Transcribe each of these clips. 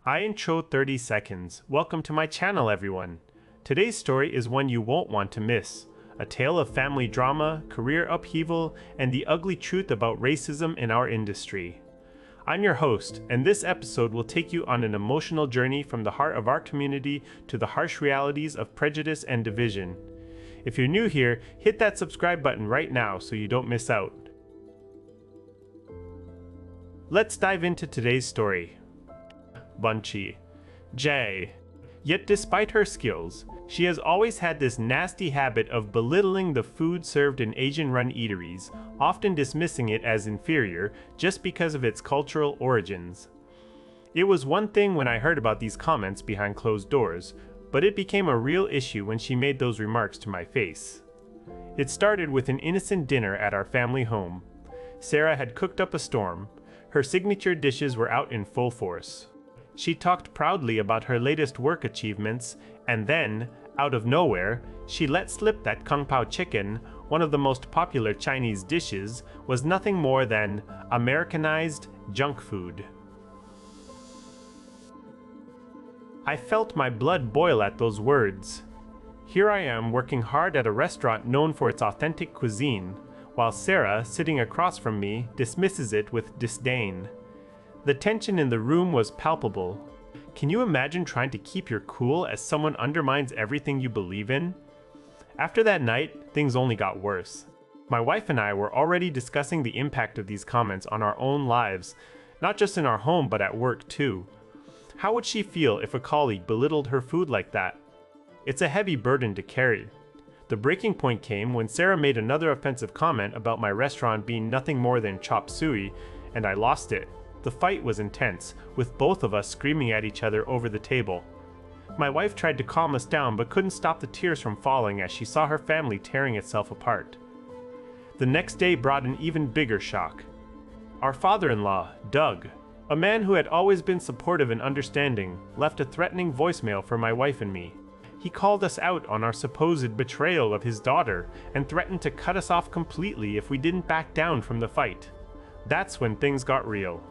I intro 30 seconds. Welcome to my channel, everyone. Today's story is one you won't want to miss. A tale of family drama, career upheaval, and the ugly truth about racism in our industry. I'm your host, and this episode will take you on an emotional journey from the heart of our community to the harsh realities of prejudice and division. If you're new here, hit that subscribe button right now so you don't miss out. Let's dive into today's story. Bunchi. Jay. Yet despite her skills, she has always had this nasty habit of belittling the food served in Asian-run eateries, often dismissing it as inferior just because of its cultural origins. It was one thing when I heard about these comments behind closed doors, but it became a real issue when she made those remarks to my face. It started with an innocent dinner at our family home. Sarah had cooked up a storm. Her signature dishes were out in full force. She talked proudly about her latest work achievements, and then, out of nowhere, she let slip that kung pao chicken, one of the most popular Chinese dishes, was nothing more than Americanized junk food. I felt my blood boil at those words. Here I am working hard at a restaurant known for its authentic cuisine, while Sarah, sitting across from me, dismisses it with disdain. The tension in the room was palpable. Can you imagine trying to keep your cool as someone undermines everything you believe in? After that night, things only got worse. My wife and I were already discussing the impact of these comments on our own lives, not just in our home but at work too. How would she feel if a colleague belittled her food like that? It's a heavy burden to carry. The breaking point came when Sarah made another offensive comment about my restaurant being nothing more than chop suey, and I lost it. The fight was intense, with both of us screaming at each other over the table. My wife tried to calm us down but couldn't stop the tears from falling as she saw her family tearing itself apart. The next day brought an even bigger shock. Our father-in-law, Doug, a man who had always been supportive and understanding, left a threatening voicemail for my wife and me. He called us out on our supposed betrayal of his daughter and threatened to cut us off completely if we didn't back down from the fight. That's when things got real.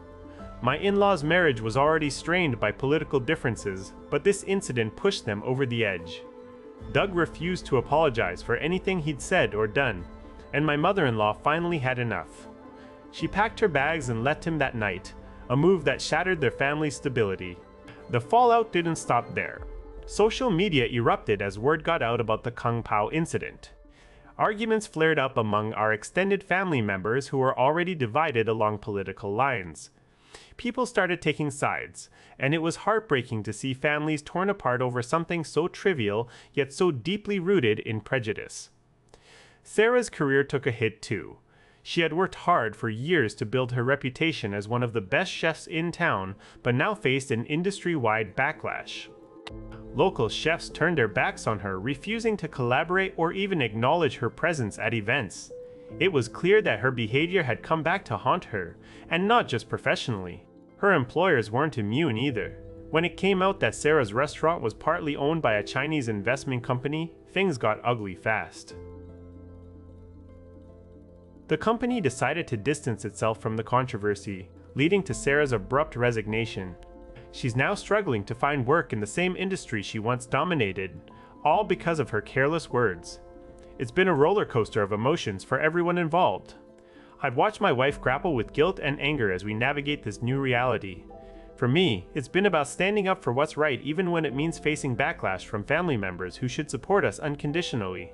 My in-laws' marriage was already strained by political differences, but this incident pushed them over the edge. Doug refused to apologize for anything he'd said or done, and my mother-in-law finally had enough. She packed her bags and left him that night, a move that shattered their family's stability. The fallout didn't stop there. Social media erupted as word got out about the Kung Pao incident. Arguments flared up among our extended family members who were already divided along political lines. People started taking sides, and it was heartbreaking to see families torn apart over something so trivial yet so deeply rooted in prejudice. Sarah's career took a hit too. She had worked hard for years to build her reputation as one of the best chefs in town, but now faced an industry-wide backlash. Local chefs turned their backs on her, refusing to collaborate or even acknowledge her presence at events. It was clear that her behavior had come back to haunt her, and not just professionally. Her employers weren't immune either. When it came out that Sarah's restaurant was partly owned by a Chinese investment company, things got ugly fast. The company decided to distance itself from the controversy, leading to Sarah's abrupt resignation. She's now struggling to find work in the same industry she once dominated, all because of her careless words. It's been a roller coaster of emotions for everyone involved. I've watched my wife grapple with guilt and anger as we navigate this new reality. For me, it's been about standing up for what's right even when it means facing backlash from family members who should support us unconditionally.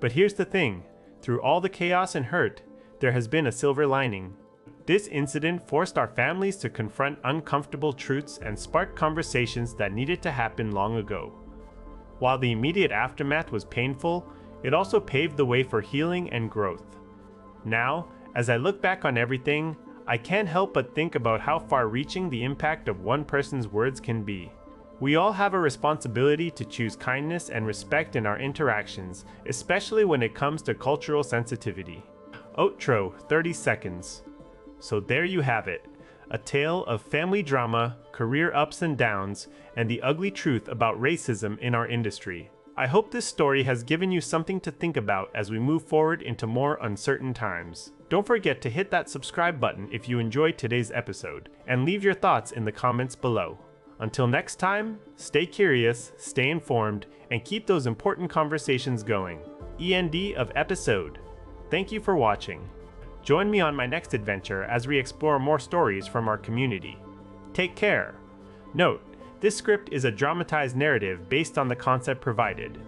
But here's the thing, through all the chaos and hurt, there has been a silver lining. This incident forced our families to confront uncomfortable truths and sparked conversations that needed to happen long ago. While the immediate aftermath was painful, it also paved the way for healing and growth. Now, as I look back on everything, I can't help but think about how far-reaching the impact of one person's words can be. We all have a responsibility to choose kindness and respect in our interactions, especially when it comes to cultural sensitivity. Outro, 30 seconds. So there you have it, a tale of family drama, career ups and downs, and the ugly truth about racism in our industry. I hope this story has given you something to think about as we move forward into more uncertain times. Don't forget to hit that subscribe button if you enjoyed today's episode, and leave your thoughts in the comments below. Until next time, stay curious, stay informed, and keep those important conversations going. END of episode. Thank you for watching. Join me on my next adventure as we explore more stories from our community. Take care. Note, this script is a dramatized narrative based on the concept provided.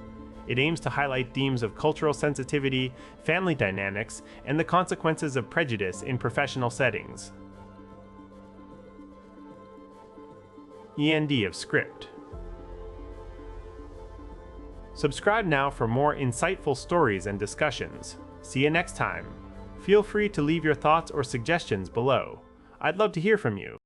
It aims to highlight themes of cultural sensitivity, family dynamics, and the consequences of prejudice in professional settings. END of script. Subscribe now for more insightful stories and discussions. See you next time. Feel free to leave your thoughts or suggestions below. I'd love to hear from you.